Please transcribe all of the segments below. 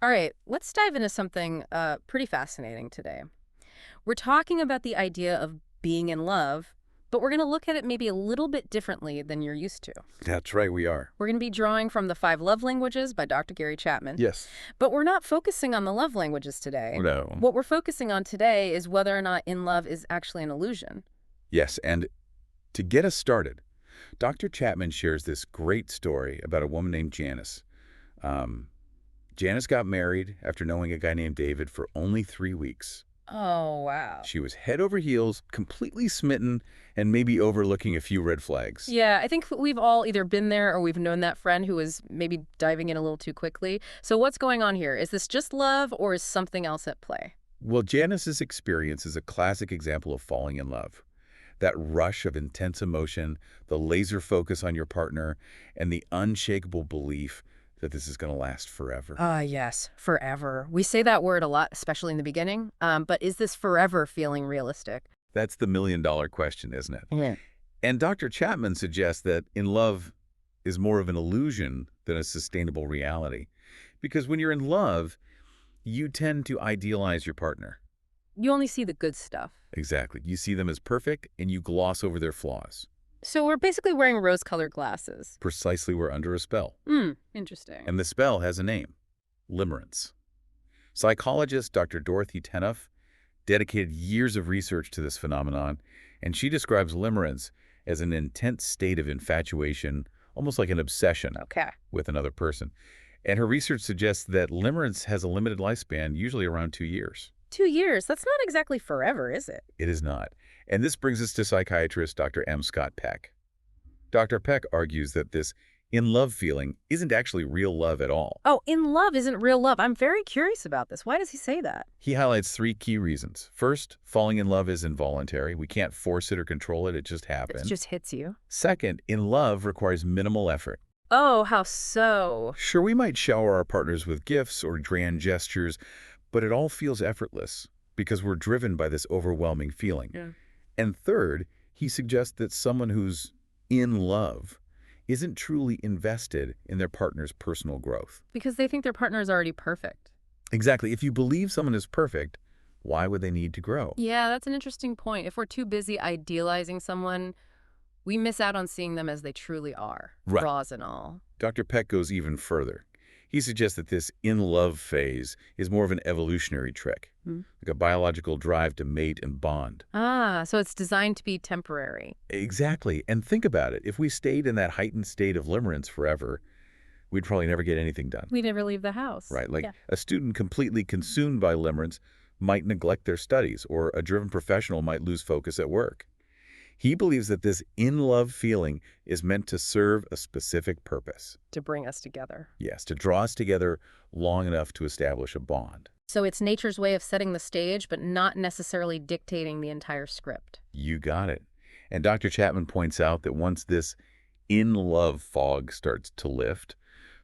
All right, let's dive into something pretty fascinating today. We're talking about the idea of being in love, but we're going to look at it maybe a little bit differently than you're used to. That's right, we are. We're going to be drawing from The Five Love Languages by Dr. Gary Chapman, Yes. but we're not focusing on the love languages today. No. What we're focusing on today is whether or not in love is actually an illusion. Yes, and to get us started, Dr. Chapman shares this great story about a woman named Janice. Um, Janice got married after knowing a guy named David for only 3 weeks. Oh, wow. She was head over heels, completely smitten, and maybe overlooking a few red flags. Yeah, I think we've all either been there or we've known that friend who was maybe diving in a little too quickly. So what's going on here? Is this just love or is something else at play? Well, Janice's experience is a classic example of falling in love. That rush of intense emotion, the laser focus on your partner, and the unshakable belief that this is going to last forever. Yes, forever. We say that word a lot, especially in the beginning. But is this forever feeling realistic? That's the million-dollar question, isn't it? Yeah. And Dr. Chapman suggests that in love is more of an illusion than a sustainable reality. Because when you're in love, you tend to idealize your partner. You only see the good stuff. Exactly. You see them as perfect, and you gloss over their flaws. So we're basically wearing rose-colored glasses. Precisely, we're under a spell. Interesting. And the spell has a name: limerence. Psychologist Dr. Dorothy Tenoff dedicated years of research to this phenomenon, and she describes limerence as an intense state of infatuation, almost like an obsession Okay. with another person. And her research suggests that limerence has a limited lifespan, usually around 2 years. 2 years. That's not exactly forever, is it? It is not. And this brings us to psychiatrist Dr. M. Scott Peck. Dr. Peck argues that this in-love feeling isn't actually real love at all. Oh, in love isn't real love. I'm very curious about this. Why does he say that? He highlights 3 key reasons. First, falling in love is involuntary. We can't force it or control it. It just It happens. just hits you. Second, in love requires minimal effort. Oh, how so? Sure, we might shower our partners with gifts or grand gestures, but it all feels effortless because we're driven by this overwhelming feeling. Yeah. And third, he suggests that someone who's in love isn't truly invested in their partner's personal growth. Because they think their partner is already perfect. Exactly. If you believe someone is perfect, why would they need to grow? Yeah, that's an interesting point. If we're too busy idealizing someone, we miss out on seeing them as they truly are, Right. flaws and all. Dr. Peck goes even further. He suggests that this in-love phase is more of an evolutionary trick, like a biological drive to mate and bond. So it's designed to be temporary. Exactly. And think about it. If we stayed in that heightened state of limerence forever, we'd probably never get anything done. We never leave the house. Right? Like Yeah. a student completely consumed by limerence might neglect their studies, or a driven professional might lose focus at work. He believes that this in-love feeling is meant to serve a specific purpose. To bring us together. Yes, to draw us together long enough to establish a bond. So it's nature's way of setting the stage, but not necessarily dictating the entire script. You got it. And Dr. Chapman points out that once this in-love fog starts to lift,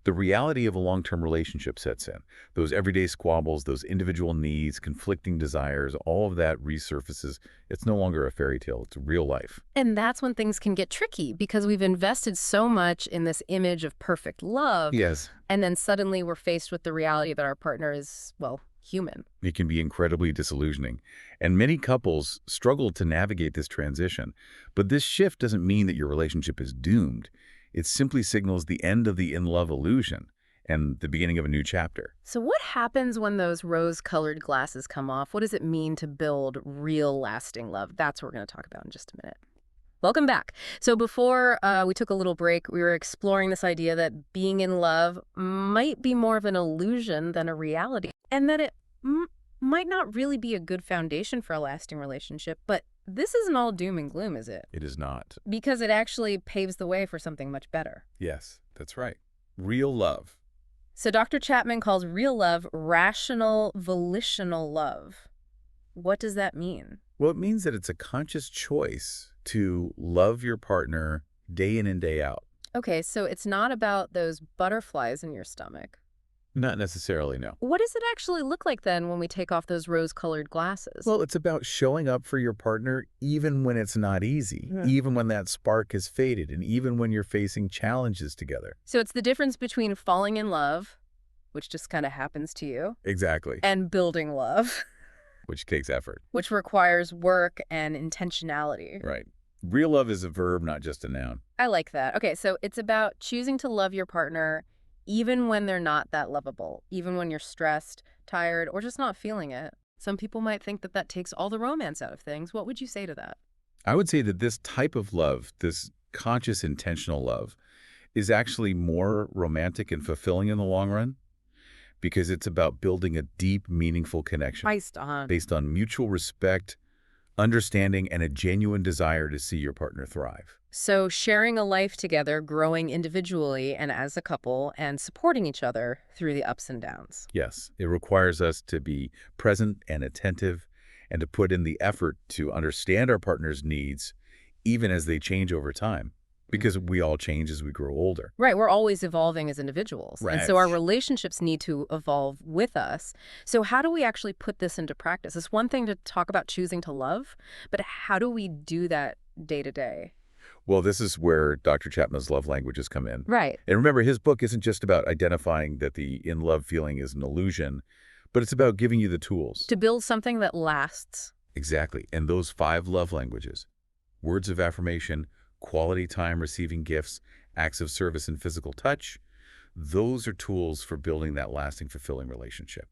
the reality of a long-term relationship sets in. Those everyday squabbles, those individual needs, conflicting desires, all of that resurfaces. It's no longer a fairy tale. It's real life. And that's when things can get tricky because we've invested so much in this image of perfect love. Yes. And then suddenly we're faced with the reality that our partner is, well, human. It can be incredibly disillusioning. And many couples struggle to navigate this transition. But this shift doesn't mean that your relationship is doomed. It simply signals the end of the in-love illusion and the beginning of a new chapter. So what happens when those rose-colored glasses come off? What does it mean to build real lasting love? That's what we're going to talk about in just a minute. Welcome back. So before we took a little break, we were exploring this idea that being in love might be more of an illusion than a reality, and that it might not really be a good foundation for a lasting relationship. But this isn't all doom and gloom, is it? It is not. Because it actually paves the way for something much better. Yes, that's right. Real love. So Dr. Chapman calls real love rational, volitional love. What does that mean? Well, it means that it's a conscious choice to love your partner day in and day out. Okay, so it's not about those butterflies in your stomach. Not necessarily, no. What does it actually look like then when we take off those rose-colored glasses? Well, it's about showing up for your partner even when it's not easy, even when that spark has faded, and even when you're facing challenges together. So it's the difference between falling in love which just kind of happens to you, Exactly. and building love, Which takes effort. which requires work and intentionality. Right. Real love is a verb, not just a noun. I like that. Okay, so it's about choosing to love your partner even when they're not that lovable, even when you're stressed, tired, or just not feeling it. Some people might think that that takes all the romance out of things. What would you say to that? I would say that this type of love, this conscious, intentional love, is actually more romantic and fulfilling in the long run because it's about building a deep, meaningful connection Based on. based on mutual respect, understanding, and a genuine desire to see your partner thrive. So sharing a life together, growing individually and as a couple, and supporting each other through the ups and downs. Yes, it requires us to be present and attentive and to put in the effort to understand our partner's needs even as they change over time because we all change as we grow older. Right, we're always evolving as individuals. And Right. so our relationships need to evolve with us. So how do we actually put this into practice? It's one thing to talk about choosing to love, but how do we do that day to day? Well, this is where Dr. Chapman's love languages come in. Right. And remember, his book isn't just about identifying that the in-love feeling is an illusion, but it's about giving you the tools. To build something that lasts. Exactly. And those 5 love languages, words of affirmation, quality time receiving gifts, acts of service, and physical touch, those are tools for building that lasting, fulfilling relationship.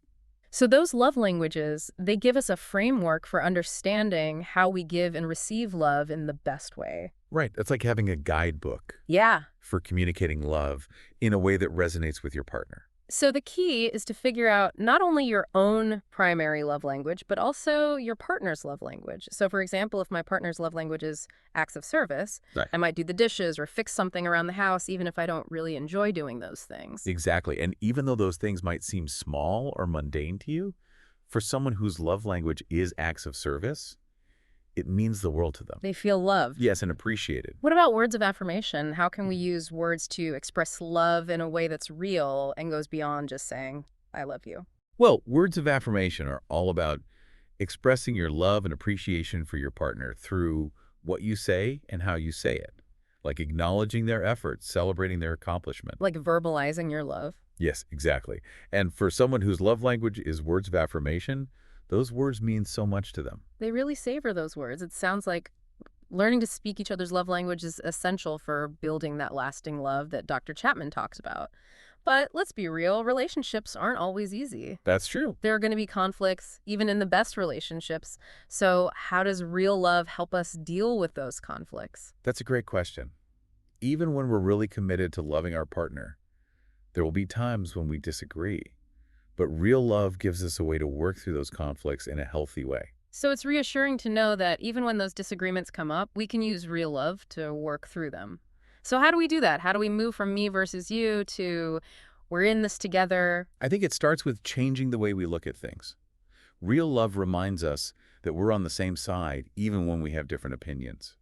So those love languages, they give us a framework for understanding how we give and receive love in the best way. Right. That's like having a guidebook Yeah. for communicating love in a way that resonates with your partner. So the key is to figure out not only your own primary love language, but also your partner's love language. So for example, if my partner's love language is acts of service, Right. I might do the dishes or fix something around the house, even if I don't really enjoy doing those things. Exactly. And even though those things might seem small or mundane to you, for someone whose love language is acts of service, it means the world to them. They feel loved. Yes, and appreciated. What about words of affirmation? How can we use words to express love in a way that's real and goes beyond just saying, I love you? Well, words of affirmation are all about expressing your love and appreciation for your partner through what you say and how you say it, like acknowledging their efforts, celebrating their accomplishment. Like verbalizing your love. Yes, exactly. And for someone whose love language is words of affirmation, those words mean so much to them. They really savor those words. It sounds like learning to speak each other's love language is essential for building that lasting love that Dr. Chapman talks about. But let's be real, relationships aren't always easy. That's true. There are going to be conflicts, even in the best relationships. So how does real love help us deal with those conflicts? That's a great question. Even when we're really committed to loving our partner, there will be times when we disagree. But real love gives us a way to work through those conflicts in a healthy way. So it's reassuring to know that even when those disagreements come up, we can use real love to work through them. So how do we do that? How do we move from me versus you to we're in this together? I think it starts with changing the way we look at things. Real love reminds us that we're on the same side even when we have different opinions.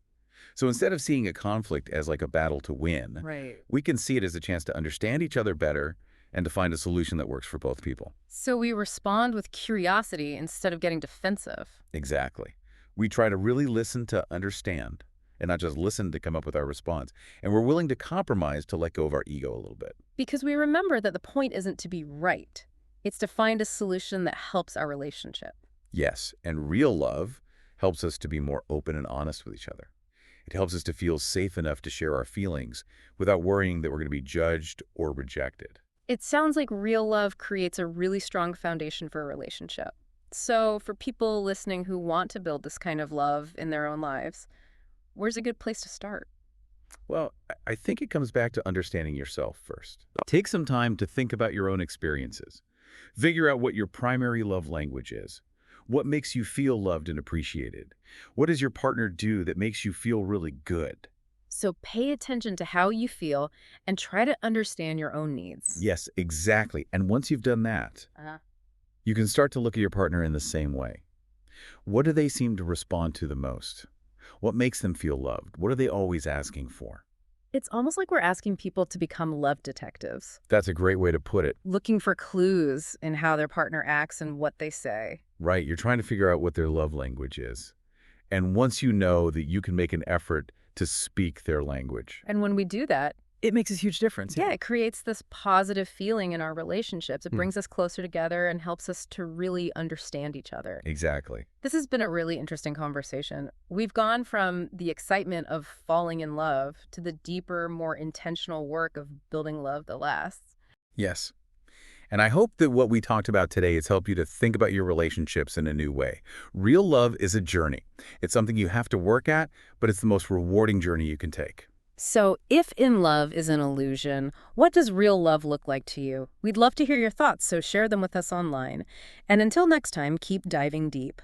So instead of seeing a conflict as like a battle to win, Right. we can see it as a chance to understand each other better and to find a solution that works for both people. So we respond with curiosity instead of getting defensive. Exactly. We try to really listen to understand and not just listen to come up with our response. And we're willing to compromise to let go of our ego a little bit. Because we remember that the point isn't to be right. It's to find a solution that helps our relationship. Yes, and real love helps us to be more open and honest with each other. It helps us to feel safe enough to share our feelings without worrying that we're going to be judged or rejected. It sounds like real love creates a really strong foundation for a relationship. So for people listening who want to build this kind of love in their own lives, where's a good place to start? Well, I think it comes back to understanding yourself first. Take some time to think about your own experiences. Figure out what your primary love language is. What makes you feel loved and appreciated? What does your partner do that makes you feel really good? So pay attention to how you feel and try to understand your own needs. Yes, exactly. And once you've done that, you can start to look at your partner in the same way. What do they seem to respond to the most? What makes them feel loved? What are they always asking for? It's almost like we're asking people to become love detectives, That's a great way to put it. looking for clues in how their partner acts and what they say. Right, you're trying to figure out what their love language is. And once you know that you can make an effort to speak their language. And when we do that, it makes a huge difference. Yeah, Yeah. it creates this positive feeling in our relationships. It Hmm. brings us closer together and helps us to really understand each other. Exactly. This has been a really interesting conversation. We've gone from the excitement of falling in love to the deeper, more intentional work of building love that lasts. Yes. And I hope that what we talked about today has helped you to think about your relationships in a new way. Real love is a journey. It's something you have to work at, but it's the most rewarding journey you can take. So, if in love is an illusion, what does real love look like to you? We'd love to hear your thoughts, so share them with us online. And until next time, keep diving deep.